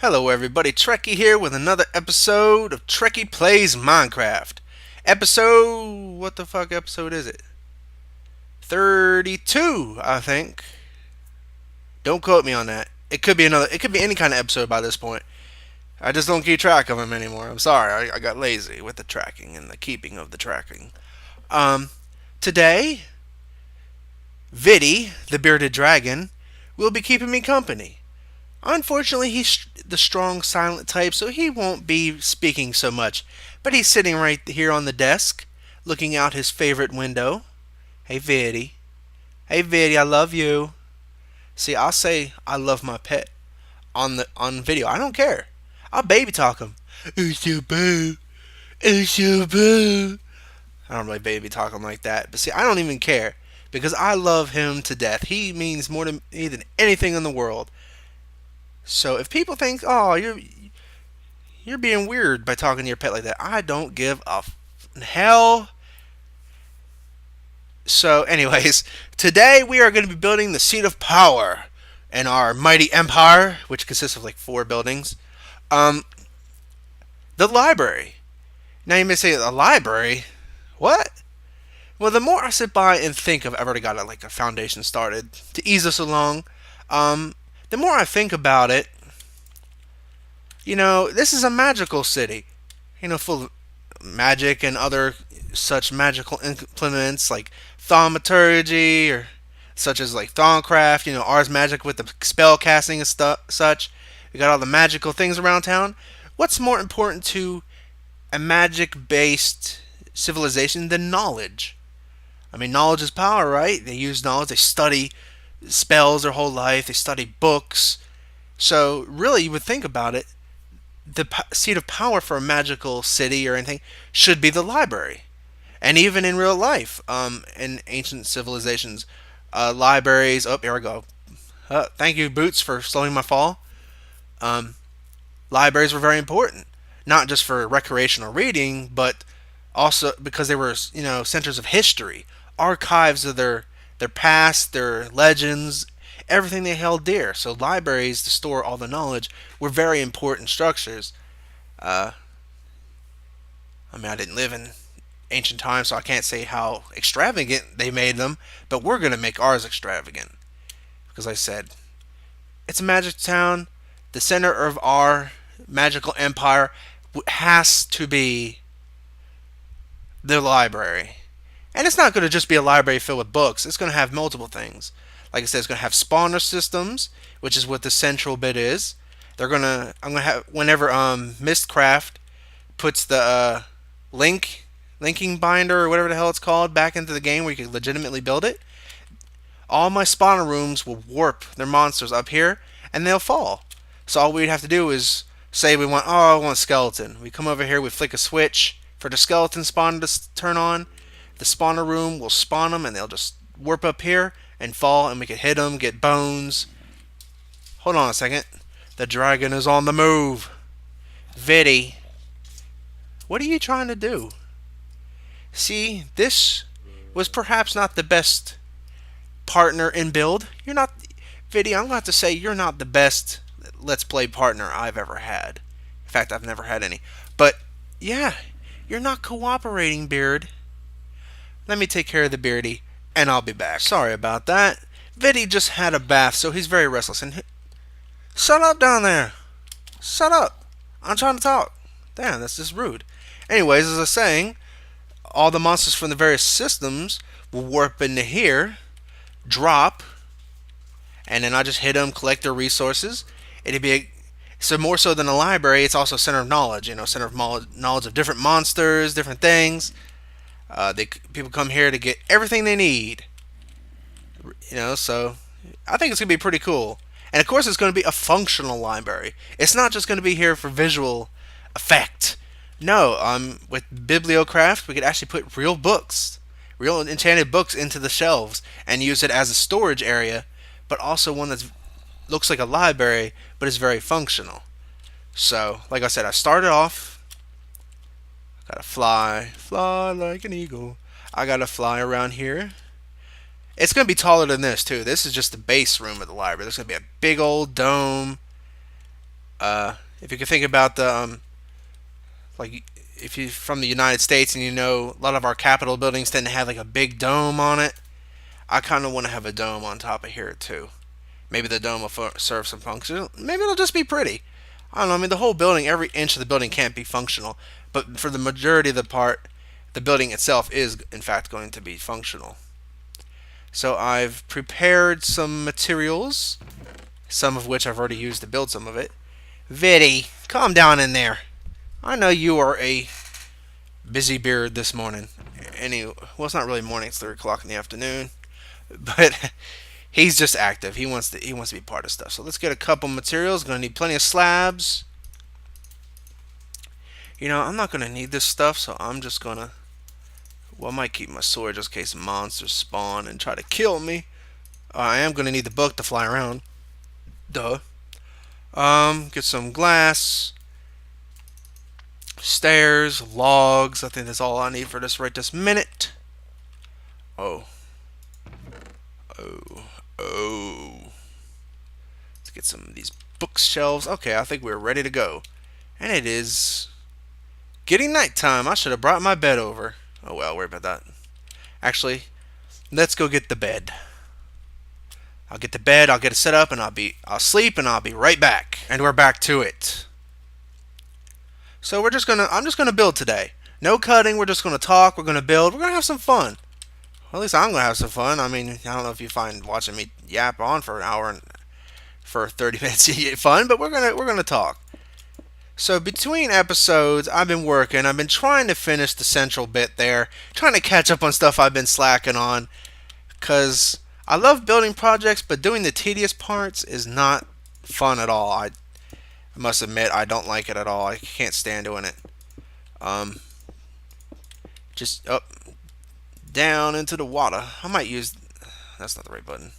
Hello everybody, Trekkie here with another episode of Trekkie Plays Minecraft. What the fuck episode is it? 32, I think. Don't quote me on that. It could be any kind of episode by this point. I just don't keep track of them anymore. I'm sorry, I got lazy with the tracking and the keeping of the tracking. Um, Today, Viddy, the bearded dragon, will be keeping me company. Unfortunately, he's the strong, silent type, so he won't be speaking so much. But he's sitting right here on the desk, looking out his favorite window. Hey, Viddy. Hey, Viddy, I love you. See, I'll say I love my pet on video. I don't care. I'll baby talk him. It's your boo. It's your boo. I don't really baby talk him like that. But see, I don't even care because I love him to death. He means more to me than anything in the world. So if people think, oh, you're being weird by talking to your pet like that, I don't give a hell. So, anyways, today we are going to be building the seat of power in our mighty empire, which consists of like 4 buildings. Um, the library. Now you may say, a library? What? Well, the more I sit by and think of, I've already got like a foundation started to ease us along. The more I think about it, this is a magical city, full of magic and other such magical implements like thaumaturgy or such as like Thaumcraft, Ars Magica with the spell casting and such. We got all the magical things around town. What's more important to a magic-based civilization than knowledge? I mean, knowledge is power, right? They use knowledge. They study spells their whole life. They study books. So, really, you would think about it, the seat of power for a magical city or anything should be the library. And even in real life, in ancient civilizations, libraries. Oh, here we go. Thank you, Boots, for slowing my fall. Um, Libraries were very important, not just for recreational reading, but also because they were, centers of history, archives of their past, their legends, everything they held dear. So libraries to store all the knowledge were very important structures. Uh, I didn't live in ancient times, so I can't say how extravagant they made them, but we're going to make ours extravagant. Because like I said, it's a magic town. The center of our magical empire has to be the library. And it's not going to just be a library filled with books. It's going to have multiple things. Like I said, it's going to have spawner systems, which is what the central bit is. I'm going to have, whenever Mystcraft puts the linking binder or whatever the hell it's called back into the game where you can legitimately build it, all my spawner rooms will warp their monsters up here and they'll fall. So all we'd have to do is say I want a skeleton. We come over here, we flick a switch for the skeleton spawner to turn on. The spawner room will spawn them and they'll just warp up here and fall, and we can hit them, get bones. Hold on a second. The dragon is on the move. Viddy, what are you trying to do? See, this was perhaps not the best partner in build. You're not, Viddy, I'm going to have to say you're not the best Let's Play partner I've ever had. In fact, I've never had any. But, yeah, you're not cooperating, Beard. Let me take care of the Beardy, and I'll be back. Sorry about that. Viddy just had a bath, so he's very restless. And shut up down there. Shut up. I'm trying to talk. Damn, that's just rude. Anyways, as I was saying, all the monsters from the various systems will warp into here, drop, and then I just hit them, collect their resources. It'd be so more so than a library. It's also a center of knowledge. Center of knowledge of different monsters, different things. People come here to get everything they need. So I think it's going to be pretty cool. And of course, it's going to be a functional library. It's not just going to be here for visual effect. No, with Bibliocraft, we could actually put real books, real enchanted books into the shelves and use it as a storage area, but also one that looks like a library, but is very functional. So, like I said, I started off. Gotta fly like an eagle. I gotta fly around here. It's gonna be taller than this too. This is just the base room of the library. There's gonna be a big old dome. If you could think about the like if you're from the United States and you know a lot of our Capitol buildings tend to have like a big dome on it, I kind of want to have a dome on top of here too. Maybe the dome will serve some function. Maybe it'll just be pretty. I don't know. I mean, the whole building, every inch of the building can't be functional, but for the majority of the part, the building itself is in fact going to be functional. So I've prepared some materials, some of which I've already used to build some of it. Viddy, calm down in there. I know you are a busy beard this morning. Well, it's not really morning; it's 3 o'clock in the afternoon. But he's just active. He wants to be part of stuff. So let's get a couple materials. Gonna need plenty of slabs. I'm not gonna need this stuff, so I'm just gonna. Well, I might keep my sword just in case monsters spawn and try to kill me. I am gonna need the book to fly around. Duh. Get some glass, stairs, logs. I think that's all I need for this right this minute. Oh. Oh. Oh. Let's get some of these bookshelves. Okay, I think we're ready to go. And it is getting nighttime. I should have brought my bed over. Oh well, worry about that. Actually, let's go get the bed. I'll get the bed, I'll get it set up, and I'll sleep, and I'll be right back. And we're back to it. So I'm just gonna build today. No cutting, we're just gonna talk, we're gonna build, we're gonna have some fun. Well, at least I'm gonna have some fun. I mean, I don't know if you find watching me yap on for an hour and for 30 minutes fun, but we're gonna talk. So between episodes, I've been working. I've been trying to finish the central bit there, trying to catch up on stuff I've been slacking on, because I love building projects, but doing the tedious parts is not fun at all. I must admit, I don't like it at all. I can't stand doing it. Just up, down into the water. I might use. That's not the right button.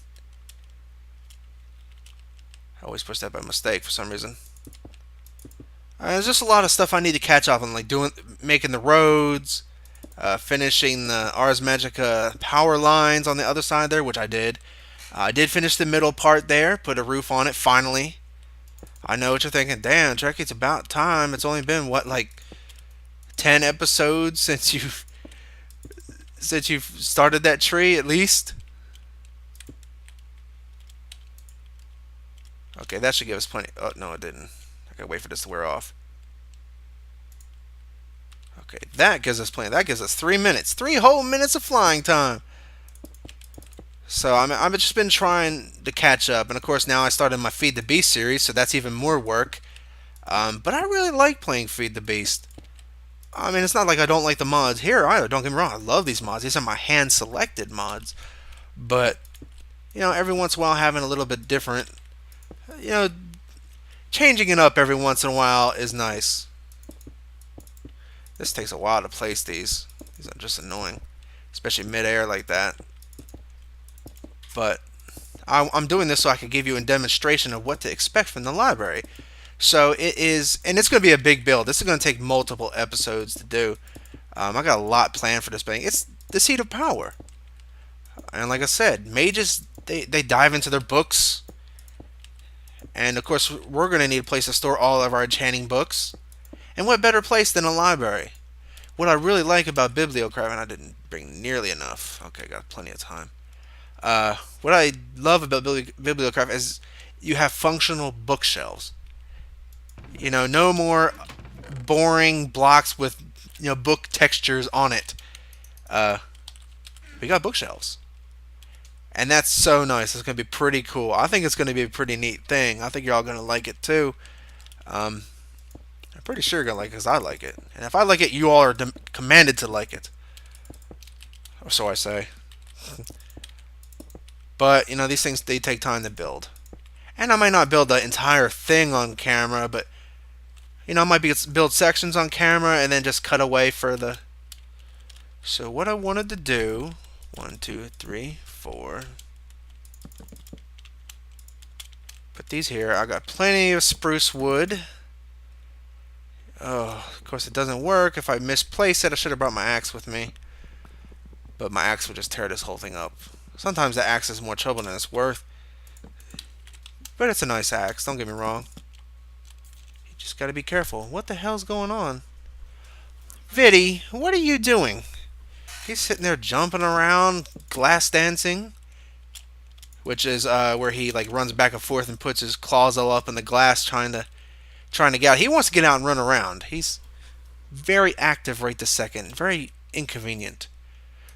I always push that by mistake for some reason. There's just a lot of stuff I need to catch up on, like making the roads, finishing the Ars Magica power lines on the other side there, which I did. I did finish the middle part there, put a roof on it finally. I know what you're thinking. Damn, Trekkie, it's about time. It's only been what, like 10 episodes since you've started that tree, at least. Okay, that should give us plenty. Oh no, it didn't. I gotta wait for this to wear off. Okay, that gives us plenty. That gives us 3 minutes. 3 whole minutes of flying time. So I've just been trying to catch up, and of course now I started my Feed the Beast series, so that's even more work. But I really like playing Feed the Beast. I mean, it's not like I don't like the mods here either. Don't get me wrong, I love these mods. These are my hand-selected mods. But every once in a while having a little bit different, changing it up every once in a while is nice. This takes a while to place these. These are just annoying, especially mid-air like that. But I'm doing this so I can give you a demonstration of what to expect from the library. So it is, and it's going to be a big build. This is going to take multiple episodes to do. I got a lot planned for this thing. It's the Seat of Power. And like I said, mages, they dive into their books. And of course, we're going to need a place to store all of our enchanting books. And what better place than a library? What I really like about Bibliocraft, and I didn't bring nearly enough. Okay, got plenty of time. What I love about Bibliocraft is you have functional bookshelves. No more boring blocks with book textures on it. We got bookshelves. And that's so nice. It's going to be pretty cool. I think it's going to be a pretty neat thing. I think you're all going to like it too. I'm pretty sure you're going to like it because I like it. And if I like it, you all are commanded to like it. Or so I say. But, these things, they take time to build. And I might not build the entire thing on camera, but, I might build sections on camera and then just cut away for the... So what I wanted to do... 1, 2, 3, 4... Put these here. I got plenty of spruce wood. Oh, of course it doesn't work. If I misplace it, I should have brought my axe with me. But my axe would just tear this whole thing up. Sometimes the axe is more trouble than it's worth. But it's a nice axe, don't get me wrong. Just gotta be careful. What the hell's going on? Viddy, what are you doing? He's sitting there jumping around, glass dancing, which is where he like runs back and forth and puts his claws all up in the glass, trying to get out. He wants to get out and run around. He's very active right this second. Very inconvenient.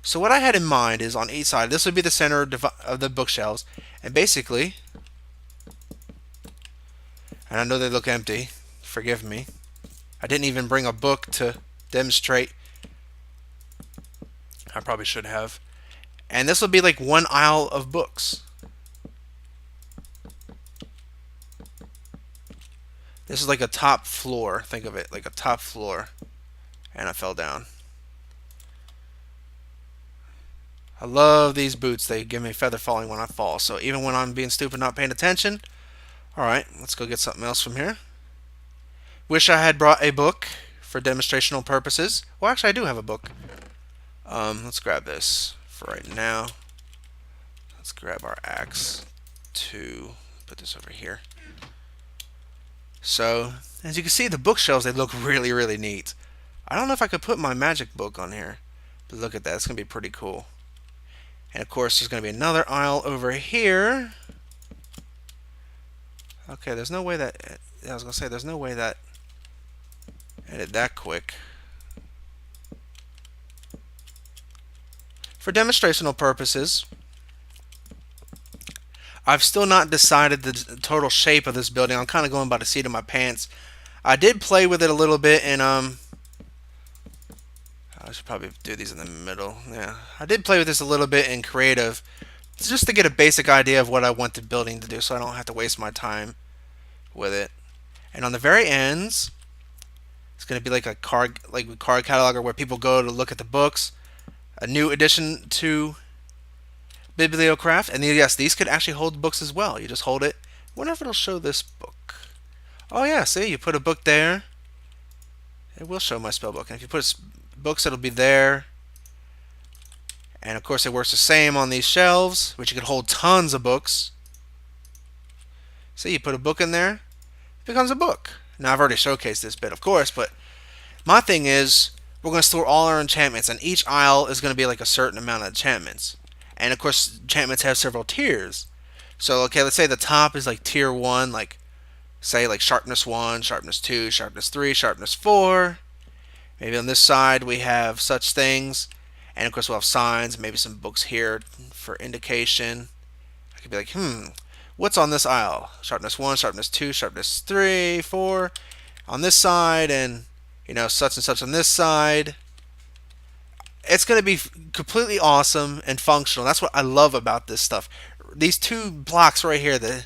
So what I had in mind is on each side, this would be the center of the bookshelves, and basically, and I know they look empty. Forgive me. I didn't even bring a book to demonstrate. I probably should have. And this will be like one aisle of books. This is like a top floor. Think of it like a top floor. And I fell down. I love these boots. They give me feather falling when I fall. So even when I'm being stupid not paying attention. Alright, let's go get something else from here. Wish I had brought a book for demonstrational purposes. Well, actually I do have a book. Let's grab this for right now. Let's grab our axe to put this over here. So, as you can see, the bookshelves, they look really, really neat. I don't know if I could put my magic book on here, but look at that. It's going to be pretty cool. And, of course, there's going to be another aisle over here. Okay, there's no way that... I was going to say, there's no way that... Edit that quick. For demonstrational purposes, I've still not decided the total shape of this building. I'm kind of going by the seat of my pants. I did play with it a little bit, and I should probably do these in the middle. Yeah, I did play with this a little bit in creative, just to get a basic idea of what I want the building to do, so I don't have to waste my time with it. And on the very ends, it's going to be like a card cataloger where people go to look at the books. A new addition to Bibliocraft, and yes, these could actually hold books as well. You just hold it. Wonder if it'll show this book. Oh yeah, see, you put a book there. It will show my spell book, and if you put books, it'll be there. And of course, it works the same on these shelves, which you can hold tons of books. See, you put a book in there, it becomes a book. Now I've already showcased this bit, of course, but my thing is, we're going to store all our enchantments, and each aisle is going to be like a certain amount of enchantments. And of course, enchantments have several tiers. So, okay, let's say the top is like tier 1, like, say, like sharpness 1, sharpness 2, sharpness 3, sharpness 4. Maybe on this side we have such things. And of course, we'll have signs, maybe some books here for indication. I could be like, what's on this aisle? Sharpness 1, sharpness 2, sharpness 3, 4 on this side, and such and such on this side. It's going to be completely awesome and functional. That's what I love about this stuff. These two blocks right here, the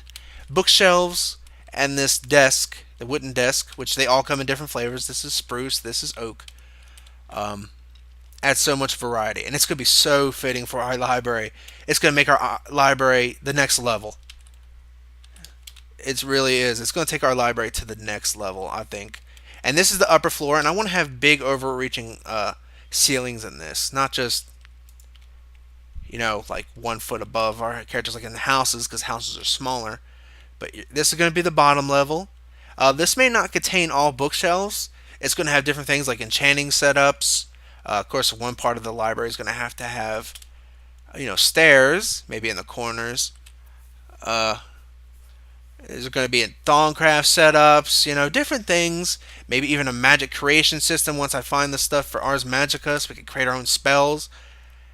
bookshelves and this desk, the wooden desk, which they all come in different flavors. This is spruce, this is oak. Adds so much variety, and it's going to be so fitting for our library. It's going to make our library the next level. It really is. It's going to take our library to the next level, I think. And this is the upper floor, and I want to have big overreaching ceilings in this, not just like 1 foot above our characters like in the houses, because houses are smaller. But this is going to be the bottom level. This may not contain all bookshelves. It's going to have different things like enchanting setups. Of course, one part of the library is going to have stairs, maybe in the corners. There's going to be Thaumcraft setups, different things. Maybe even a magic creation system once I find the stuff for Ars Magica, so we can create our own spells.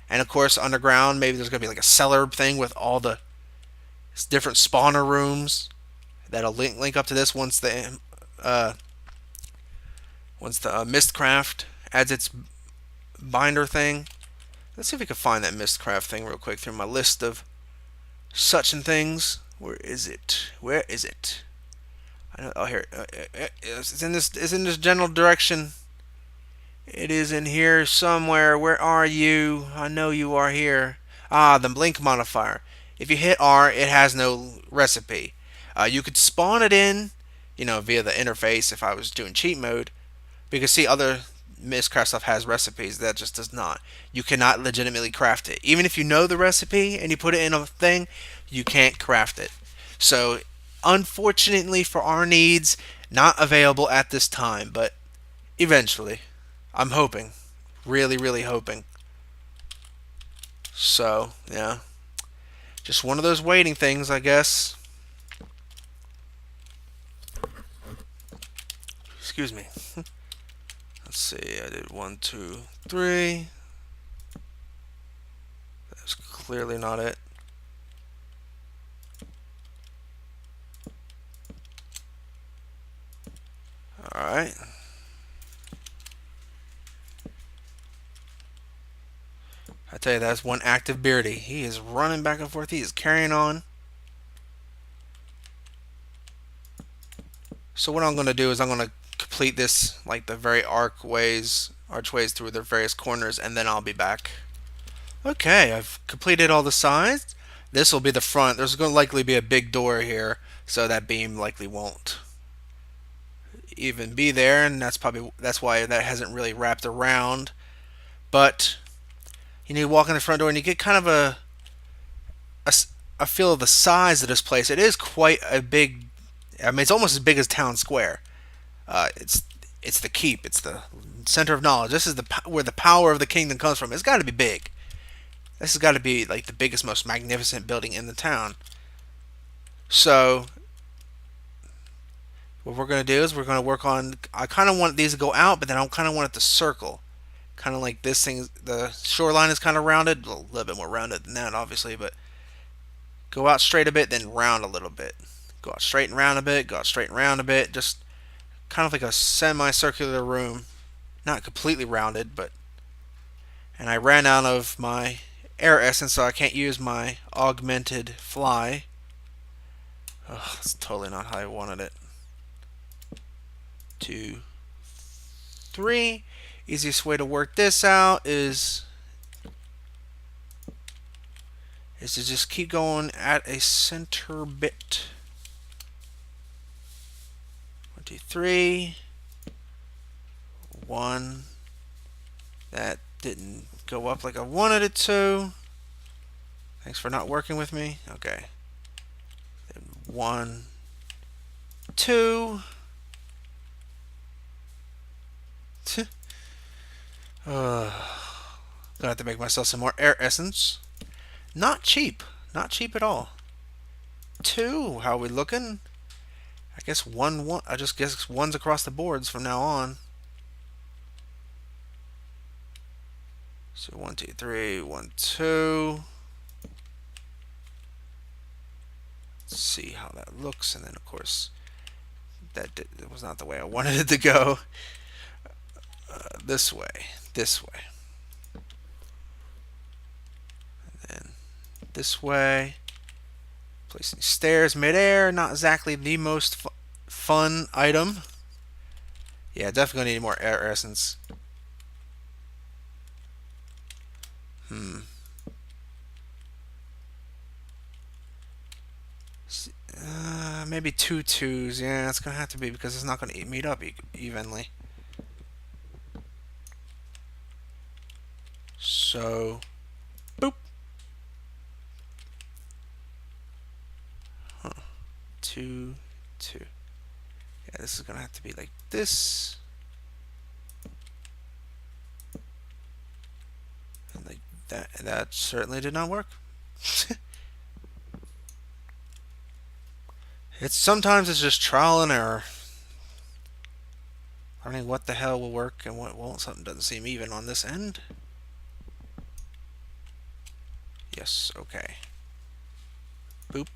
And of course, underground, maybe there's going to be like a cellar thing with all the different spawner rooms that'll link up to this once the Mystcraft adds its binder thing. Let's see if we can find that Mystcraft thing real quick through my list of such and things. Where is it? Where is it? I know. Oh, here. It's in this. It's in this general direction. It is in here somewhere. Where are you? I know you are here. Ah, the blink modifier. If you hit R, it has no recipe. You could spawn it in, via the interface if I was doing cheat mode. But you can see other Mystcraft stuff has recipes. That just does not. You cannot legitimately craft it. Even if you know the recipe and you put it in a thing, you can't craft it. So, unfortunately for our needs, Not available at this time, but eventually. I'm hoping. Really, really hoping. So, yeah. Just one of those waiting things, I guess. Excuse me. Let's see, I did 1, 2, 3. That's clearly not it. Alright. I tell you, that's one active beardy. He is running back and forth. He is carrying on. So what I'm going to do is I'm going to complete this, like the very archways through the various corners, and then I'll be back. Okay, I've completed all the sides. This will be the front. There's going to likely be a big door here, so that beam likely won't even be there, and that's why that hasn't really wrapped around. But you need to walk in the front door, and you get kind of a, a feel of the size of this place. It is quite a big. I mean, it's almost as big as Town Square. It's the keep. It's the center of knowledge. This is where the power of the kingdom comes from. It's got to be big. This has got to be like the biggest, most magnificent building in the town. So what we're going to do is we're going to work on. I kind of want these to go out, but then I kind of want it to circle. Kind of like this thing. The shoreline is kind of rounded, a little bit more rounded than that, obviously, but go out straight a bit, then round a little bit. Go out straight and round a bit. Go out straight and round a bit. Just kind of like a semicircular room, not completely rounded, but. And I ran out of my air essence, so I can't use my augmented fly. Oh, that's totally not how I wanted it. 2, 3. Easiest way to work this out is to just keep going at a center bit. 1, 2, 3. 1. That didn't go up like I wanted it to. Thanks for not working with me. Okay. Then 1, 2. Gonna have to make myself some more air essence. Not cheap. Not cheap at all. 2. How are we looking? I guess 1, 1. I just guess ones across the boards from now on. So 1, 2, 3. 1, 2. Let's see how that looks, and then of course that was not the way I wanted it to go. This way. This way. And then this way. Placing stairs midair, not exactly the most fun item. Yeah, definitely gonna need more air essence. Maybe 2 2s. Yeah, it's gonna have to be because it's not gonna meet up evenly. So, boop. 2 2. Yeah, this is gonna have to be like this. And like that. That certainly did not work. Sometimes it's just trial and error. Learning what the hell will work and what won't. Something doesn't seem even on this end. Yes, okay. Boop.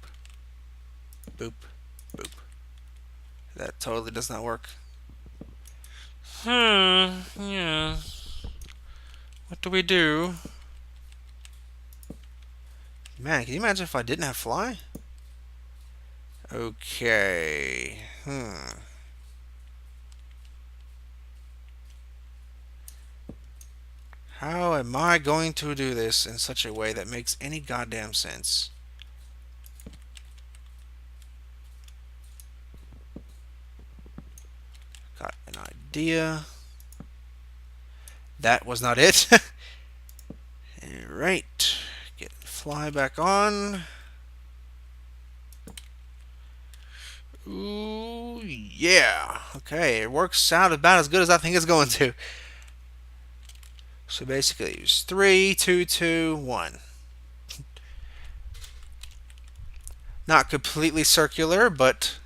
Boop. Boop. That totally does not work. Yeah. What do we do? Man, can you imagine if I didn't have fly? Okay. How am I going to do this in such a way that makes any goddamn sense? Got an idea. That was not it. Alright. Get the fly back on. Ooh, Yeah. Okay, it works out about as good as I think it's going to. So basically, use 3, 2, 2, 1. Not completely circular, but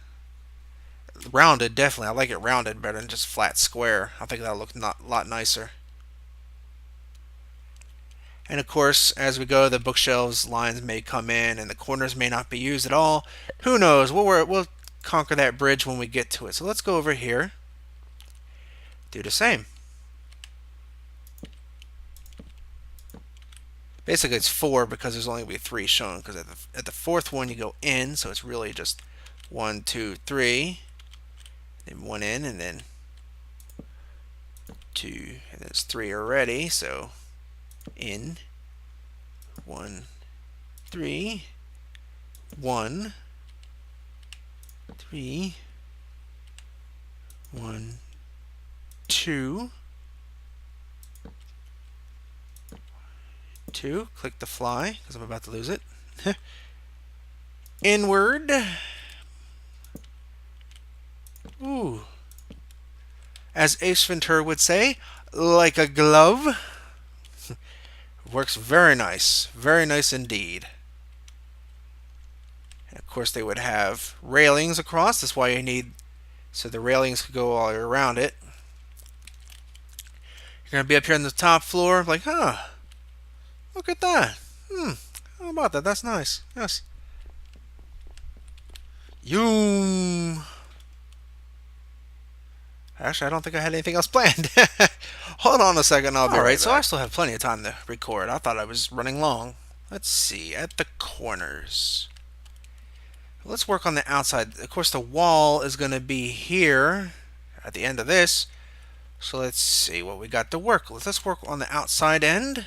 rounded, definitely. I like it rounded better than just flat square. I think that'll look a lot nicer. And of course, as we go, the bookshelves lines may come in, and the corners may not be used at all. Who knows? We'll conquer that bridge when we get to it. So let's go over here. Do the same. Basically, it's 4 because there's only going to be 3 shown. Because at the fourth one, you go in, so it's really just 1, 2, 3. Then 1 in, and then 2, and there's 3 already. So in 1, 3, 1, 3, 1, 2, 2. Click the fly because I'm about to lose it. Inward. Ooh. As Ace Ventura would say, like a glove. Works very nice. Very nice indeed. And of course, they would have railings across. That's why you need, so the railings could go all around it. You're going to be up here on the top floor, like, huh, look at that. How about that? That's nice. Yes. Yoom. Actually, I don't think I had anything else planned. Hold on a second, I'll be right back. So I still have plenty of time to record. I thought I was running long. Let's see, at the corners. Let's work on the outside. Of course, the wall is going to be here at the end of this. So let's see what we got to work with. Let's work on the outside end.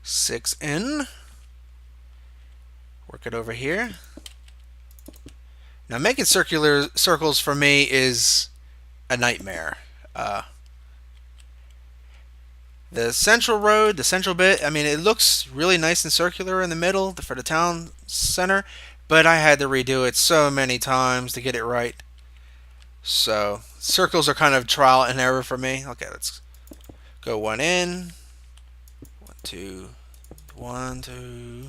Six in. Work it over here. Now, making circular circles for me is a nightmare. The central road, the central bit, I mean, it looks really nice and circular in the middle for the town center, but I had to redo it so many times to get it right. So, circles are kind of trial and error for me. Okay, let's go 1 in. 1, 2, 1, 2,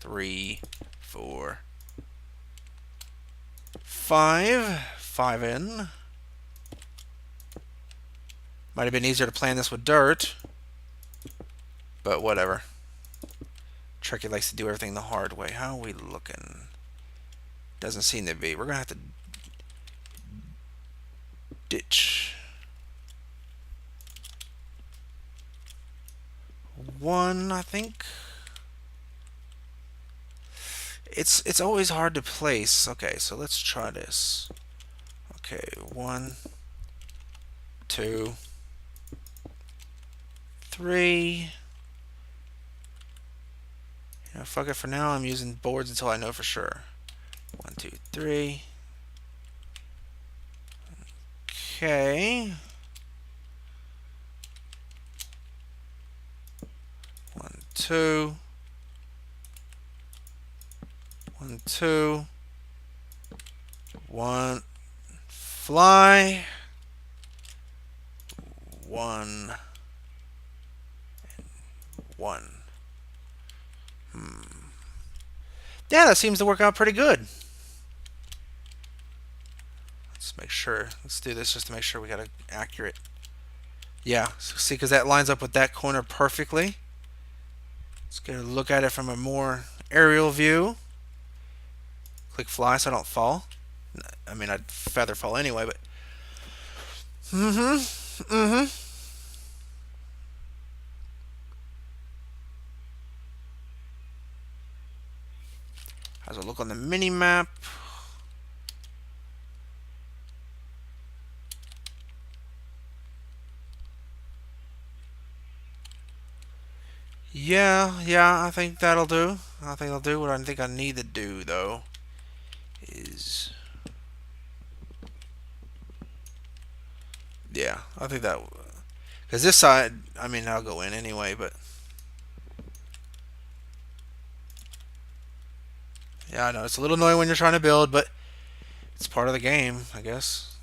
3, 4, 5. 5 in. Might have been easier to plan this with dirt, but whatever. Trekkie likes to do everything the hard way. How are we looking? Doesn't seem to be. We're going to have to ditch 1, I think. It's always hard to place. Okay, so let's try this. Okay, 1, 2, 3. You know, fuck it for now. I'm using boards until I know for sure. 1, 2, 3. Okay. 1, 2. 1, 2. 1. Fly. 1. And 1. Yeah, that seems to work out pretty good. Let's make sure. Let's do this just to make sure we got it accurate. Yeah, so see, because that lines up with that corner perfectly. Let's get a look at it from a more aerial view. Click fly so I don't fall. I mean, I'd feather fall anyway, but... As I look on the mini-map. Yeah, I think that'll do. I think I'll do. What I think I need to do, though, is... Yeah, I think that... Because this side, I mean, I'll go in anyway, but... Yeah, I know it's a little annoying when you're trying to build, but it's part of the game, I guess.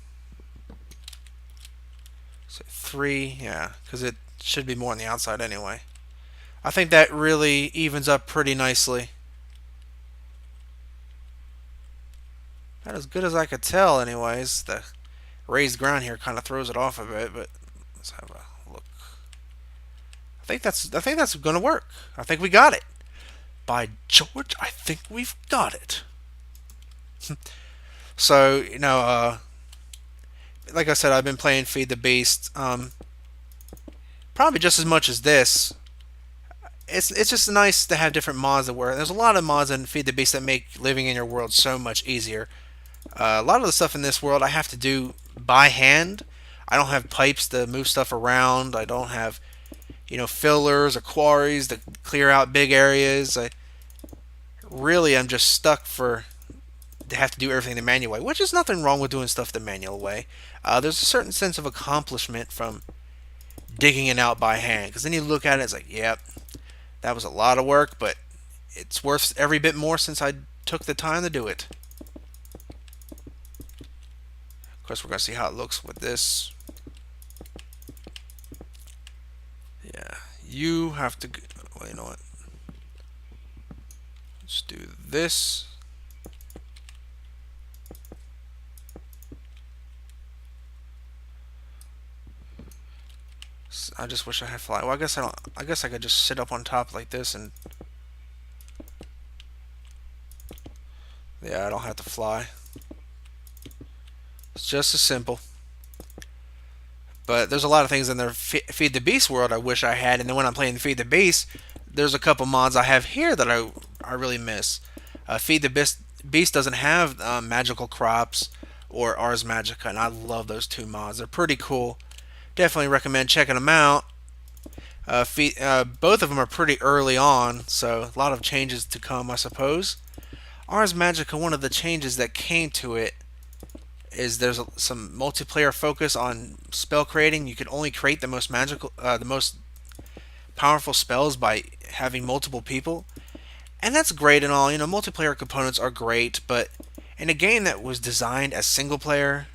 So 3, yeah, because it should be more on the outside anyway. I think that really evens up pretty nicely. Not as good as I could tell, anyways. The raised ground here kind of throws it off a bit, but let's have a look. I think that's going to work. I think we got it. By George, I think we've got it. So like I said, I've been playing Feed the Beast, probably just as much as this. It's just nice to have different mods that work. There's a lot of mods in Feed the Beast that make living in your world so much easier. A lot of the stuff in this world I have to do by hand. I don't have pipes to move stuff around. I don't have fillers or quarries to clear out big areas. I'm just stuck to have to do everything the manual way, which is nothing wrong with doing stuff the manual way. There's a certain sense of accomplishment from digging it out by hand, because then you look at it, it's like, yep, that was a lot of work, but it's worth every bit more since I took the time to do it. Of course, we're going to see how it looks with this. Yeah, you have to... Well, you know what? Let's do this. I just wish I had fly. Well, I guess I don't. I guess I could just sit up on top like this and... Yeah, I don't have to fly. It's just as simple. But there's a lot of things in their Feed the Beast world I wish I had, and then when I'm playing Feed the Beast, there's a couple mods I have here that I really miss. Feed the Beast doesn't have magical crops or Ars Magica, and I love those two mods. They're pretty cool. Definitely recommend checking them out. Both of them are pretty early on, so a lot of changes to come, I suppose. Ars Magica, one of the changes that came to it is there's some multiplayer focus on spell creating. You can only create the most powerful spells by having multiple people, and that's great and all. Multiplayer components are great, but in a game that was designed as single player,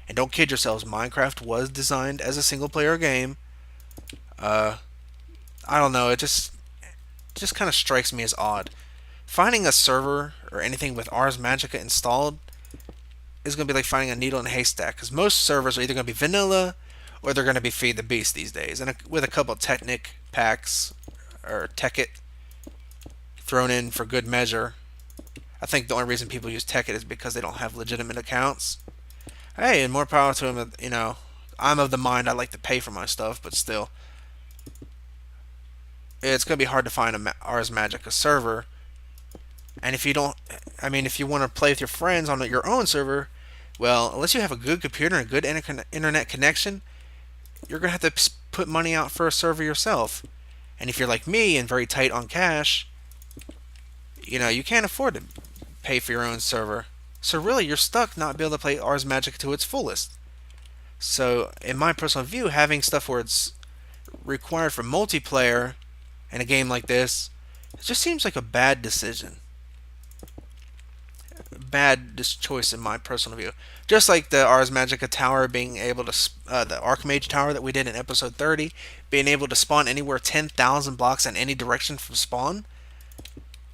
and don't kid yourselves, Minecraft was designed as a single player game. I don't know. It just kind of strikes me as odd. Finding a server or anything with Ars Magica installed is going to be like finding a needle in a haystack, because most servers are either going to be vanilla or they're going to be Feed the Beast these days, and with a couple of Technic packs or Tekkit thrown in for good measure. I think the only reason people use Tekkit is because they don't have legitimate accounts. Hey, and more power to them. I'm of the mind I like to pay for my stuff, but still, it's going to be hard to find a Ars Magica server. And if you want to play with your friends on your own server, well, unless you have a good computer and a good internet connection, you're going to have to put money out for a server yourself. And if you're like me and very tight on cash, you can't afford to pay for your own server. So really, you're stuck not being able to play Ars Magica to its fullest. So, in my personal view, having stuff where it's required for multiplayer in a game like this, it just seems like a bad decision. Bad choice in my personal view. Just like the Ars Magica tower being able to, the Archmage tower that we did in episode 30, being able to spawn anywhere 10,000 blocks in any direction from spawn.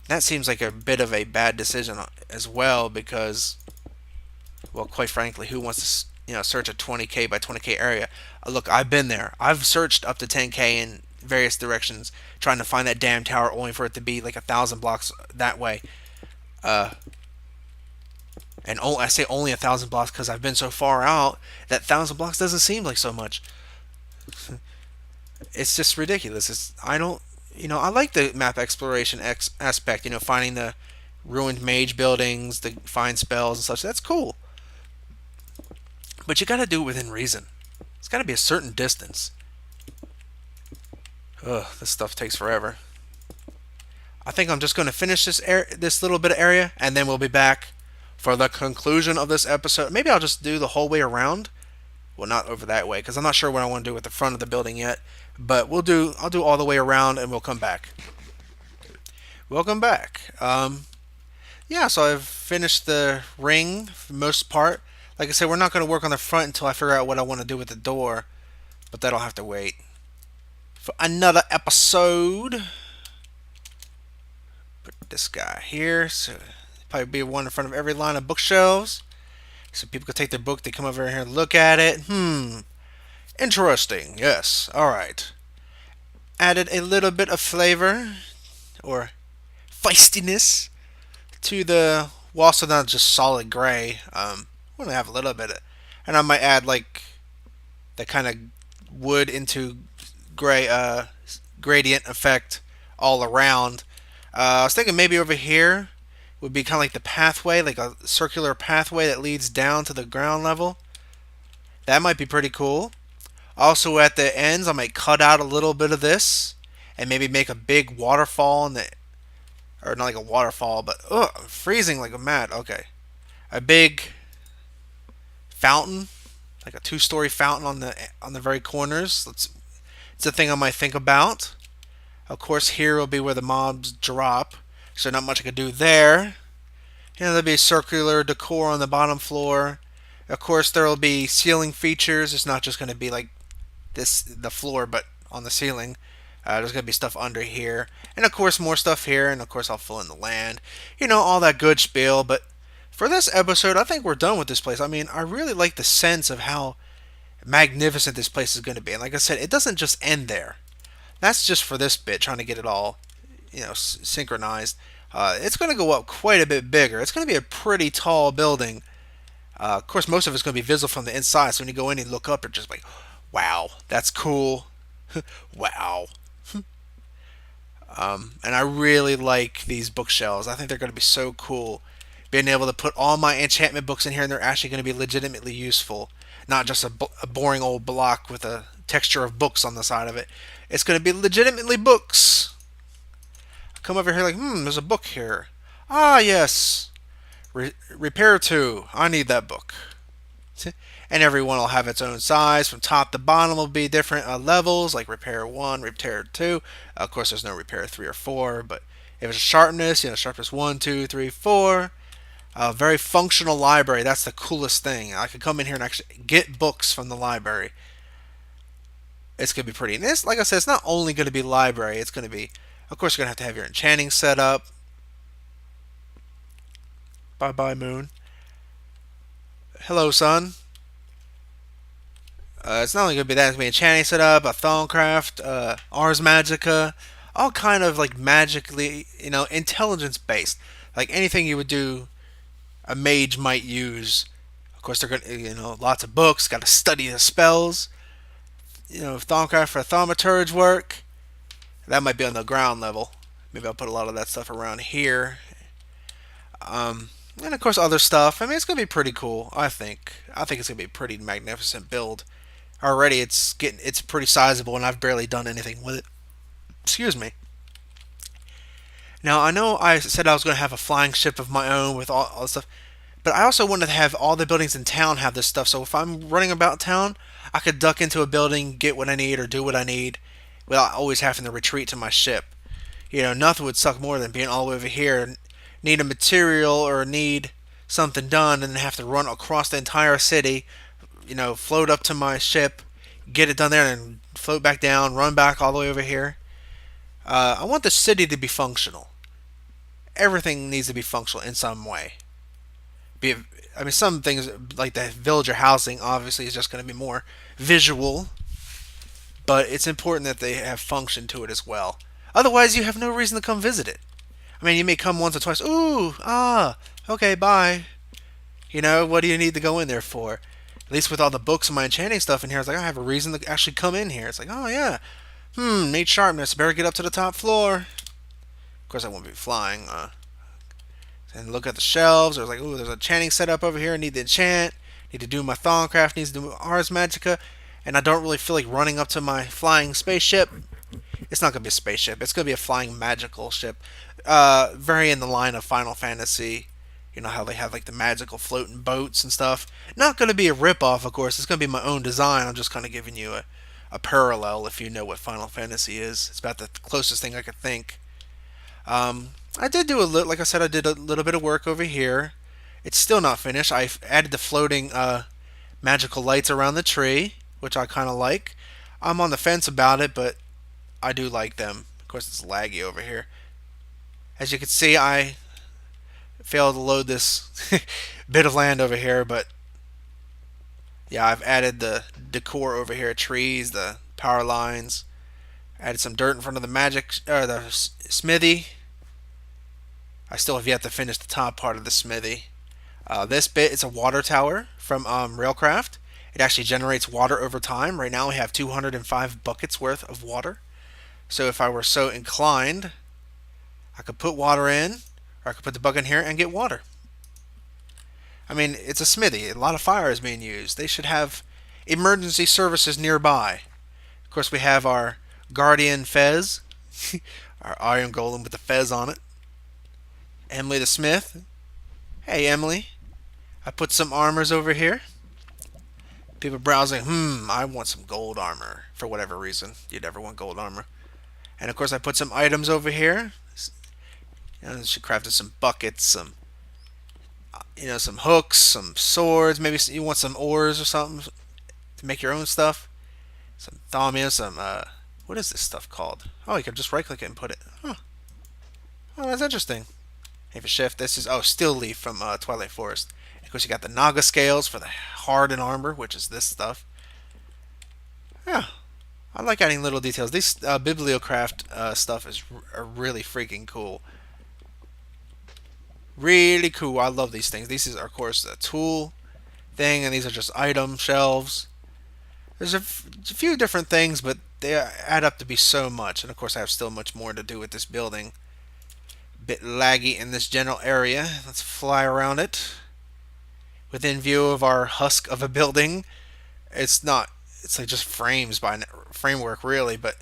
That seems like a bit of a bad decision as well, because, well, quite frankly, who wants to search a 20k by 20k area? Look, I've been there. I've searched up to 10k in various directions trying to find that damn tower, only for it to be like 1,000 blocks that way. And I say only 1,000 blocks because I've been so far out that 1,000 blocks doesn't seem like so much. It's just ridiculous. I like the map exploration aspect. Finding the ruined mage buildings, the find spells and such. That's cool. But you got to do it within reason. It's got to be a certain distance. Ugh, this stuff takes forever. I think I'm just going to finish this little bit of area, and then we'll be back for the conclusion of this episode. Maybe I'll just do the whole way around. Well, not over that way, because I'm not sure what I want to do with the front of the building yet. But I'll do all the way around, and we'll come back. Welcome back. yeah, so I've finished the ring for the most part. Like I said, we're not going to work on the front until I figure out what I want to do with the door, but that'll have to wait for another episode. Put this guy here, so probably be one in front of every line of bookshelves, so people can take their book, they come over here and look at it. Interesting. Yes. All right. Added a little bit of flavor or feistiness to the wall, so not just solid gray. I'm gonna have a little bit of, and I might add like that kind of wood into gray gradient effect all around. I was thinking maybe over here would be kind of like the pathway, like a circular pathway that leads down to the ground level. That might be pretty cool. Also, at the ends, I might cut out a little bit of this and maybe make a big waterfall in the, or not like a waterfall, but I'm freezing like a mad. Okay, a big fountain, like a two-story fountain on the very corners. It's a thing I might think about. Of course, here will be where the mobs drop, so not much I could do there. There'll be circular decor on the bottom floor. Of course, there will be ceiling features. It's not just going to be like the floor, but on the ceiling. There's going to be stuff under here. And of course, more stuff here. And of course, I'll fill in the land. All that good spiel. But for this episode, I think we're done with this place. I mean, I really like the sense of how magnificent this place is going to be. And like I said, it doesn't just end there. That's just for this bit, trying to get it all, synchronized. It's going to go up quite a bit bigger. It's going to be a pretty tall building. Of course, most of it's going to be visible from the inside. So when you go in and look up, you're just like, wow, that's cool. Wow. And I really like these bookshelves. I think they're going to be so cool. Being able to put all my enchantment books in here, and they're actually going to be legitimately useful. Not just a boring old block with a texture of books on the side of it. It's going to be legitimately books. I come over here like, there's a book here. Ah, yes. Repair 2. I need that book. And every one will have its own size. From top to bottom will be different levels, like repair 1, repair 2. Of course, there's no repair 3 or 4, but if it's sharpness, sharpness 1, 2, 3, 4. A very functional library. That's the coolest thing. I could come in here and actually get books from the library. It's going to be pretty. And this, like I said, it's not only going to be library. It's going to be, of course, you're going to have your enchanting set up. Bye-bye, moon. Hello, sun. It's not only going to be that. It's going to be enchanting set up, a Thaumcraft, Ars Magica. All kind of like magically, intelligence-based. Like anything you would do a mage might use. Of course, they're going to, lots of books. Got to study the spells. Thaumcraft for thaumaturge work. That might be on the ground level. Maybe I'll put a lot of that stuff around here. And of course, other stuff. I mean, it's going to be pretty cool, I think. I think it's going to be a pretty magnificent build. Already, it's pretty sizable, and I've barely done anything with it. Excuse me. Now, I know I said I was going to have a flying ship of my own with all this stuff, but I also wanted to have all the buildings in town have this stuff, so if I'm running about town, I could duck into a building, get what I need, or do what I need, without always having to retreat to my ship. Nothing would suck more than being all the way over here and need a material or need something done and have to run across the entire city, float up to my ship, get it done there, and float back down, run back all the way over here. I want the city to be functional. Everything needs to be functional in some way. Some things like the villager housing obviously is just going to be more visual, but it's important that they have function to it as well. Otherwise, you have no reason to come visit it. You may come once or twice. Ooh, okay, bye. What do you need to go in there for? At least with all the books and my enchanting stuff in here, it's like I have a reason to actually come in here. It's like, oh yeah, need sharpness. Better get up to the top floor. Of course, I won't be flying. And look at the shelves. There's like, ooh, there's a enchanting setup over here. I need to enchant. Need to do my Thaumcraft. Needs to do Ars Magica. And I don't really feel like running up to my flying spaceship. It's not going to be a spaceship. It's going to be a flying magical ship. Very in the line of Final Fantasy. How they have like the magical floating boats and stuff. Not going to be a ripoff, of course. It's going to be my own design. I'm just kind of giving you a parallel if you know what Final Fantasy is. It's about the closest thing I could think. I did do a little, like I said, I did a little bit of work over here. It's still not finished. I've added the floating magical lights around the tree, which I kind of like. I'm on the fence about it, but I do like them. Of course, it's laggy over here. As you can see, I failed to load this bit of land over here, but yeah, I've added the decor over here, trees, the power lines. Added some dirt in front of the the smithy. I still have yet to finish the top part of the smithy. This bit is a water tower from Railcraft. It actually generates water over time. Right now we have 205 buckets worth of water. So if I were so inclined, I could put water in, or I could put the bucket in here and get water. I mean, it's a smithy. A lot of fire is being used. They should have emergency services nearby. Of course, we have our guardian Fez, our iron golem with the Fez on it. Emily the Smith. Hey, Emily. I put some armors over here. People browsing, I want some gold armor. For whatever reason. You'd ever want gold armor. And of course I put some items over here. She crafted some buckets, some some hooks, some swords. Maybe you want some ores or something to make your own stuff. Some thaumium, some what is this stuff called? Oh, you can just right click it and put it. Huh. Oh, that's interesting. If you shift, this is steel leaf from Twilight Forest. And of course, you got the Naga scales for the hardened armor, which is this stuff. Yeah, I like adding little details. This Bibliocraft stuff is really freaking cool. Really cool. I love these things. These are, of course, a tool thing, and these are just item shelves. There's a few different things, but they add up to be so much. And of course, I have still much more to do with this building. Bit laggy in this general area. Let's fly around it. Within view of our husk of a building. It's not. It's like just framework, really. But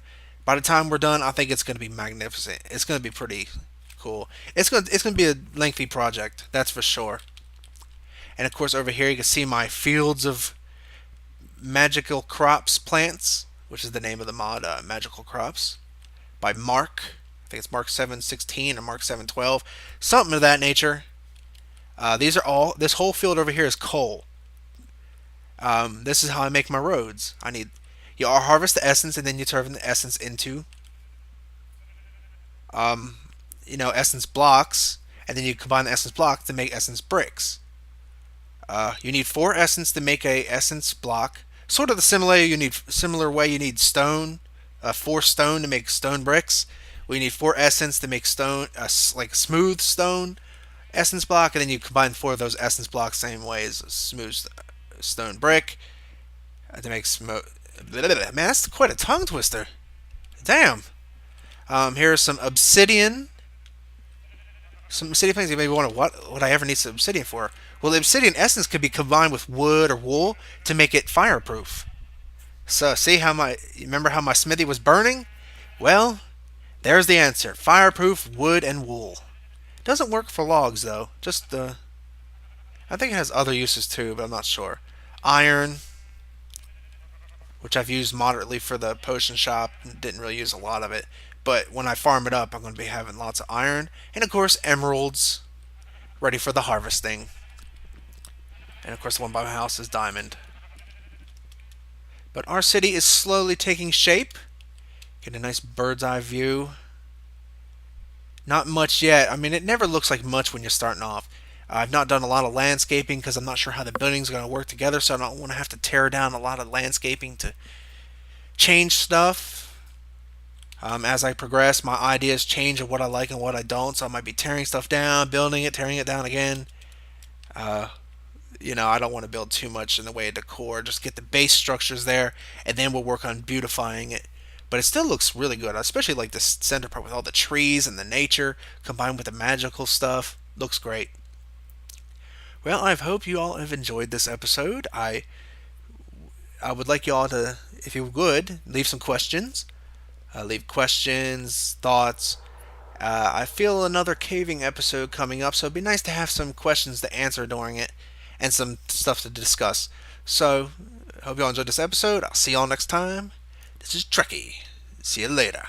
by the time we're done, I think it's going to be magnificent. It's going to be pretty cool. It's going to be a lengthy project, that's for sure. And of course, over here you can see my fields of magical crops plants, which is the name of the mod, Magical Crops, by Mark. I think it's Mark 716 or Mark 712, something of that nature. This whole field over here is coal. This is how I make my roads. You harvest the essence, and then you turn the essence into essence blocks, and then you combine the essence blocks to make essence bricks. You need 4 essence to make a essence block. Sort of the similar way you need stone, 4 stone to make stone bricks. We need 4 essence to make stone, like smooth stone essence block, and then you combine 4 of those essence blocks same way as a smooth stone brick to make smooth. Man, that's quite a tongue twister. Damn. Here's some obsidian. Some obsidian things you maybe wonder what would I ever need some obsidian for? Well, the obsidian essence could be combined with wood or wool to make it fireproof. So, remember how my smithy was burning? Well, there's the answer. Fireproof wood and wool. Doesn't work for logs though. Just I think it has other uses too, but I'm not sure. Iron, which I've used moderately for the potion shop. Didn't really use a lot of it. But when I farm it up, I'm going to be having lots of iron. And of course, emeralds, ready for the harvesting. And of course, the one by my house is diamond. But our city is slowly taking shape. Get a nice bird's eye view. Not much yet. I mean, it never looks like much when you're starting off. I've not done a lot of landscaping because I'm not sure how the buildings are going to work together, so I don't want to have to tear down a lot of landscaping to change stuff. As I progress, my ideas change of what I like and what I don't, so I might be tearing stuff down, building it, tearing it down again. I don't want to build too much in the way of decor. Just get the base structures there, and then we'll work on beautifying it. But it still looks really good, especially like the center part with all the trees and the nature combined with the magical stuff. Looks great. Well, I hope you all have enjoyed this episode. I would like you all to, if you would, leave some questions. Leave questions, thoughts. I feel another caving episode coming up, so it'd be nice to have some questions to answer during it and some stuff to discuss. So, hope you all enjoyed this episode. I'll see you all next time. This is Trekkie. See you later.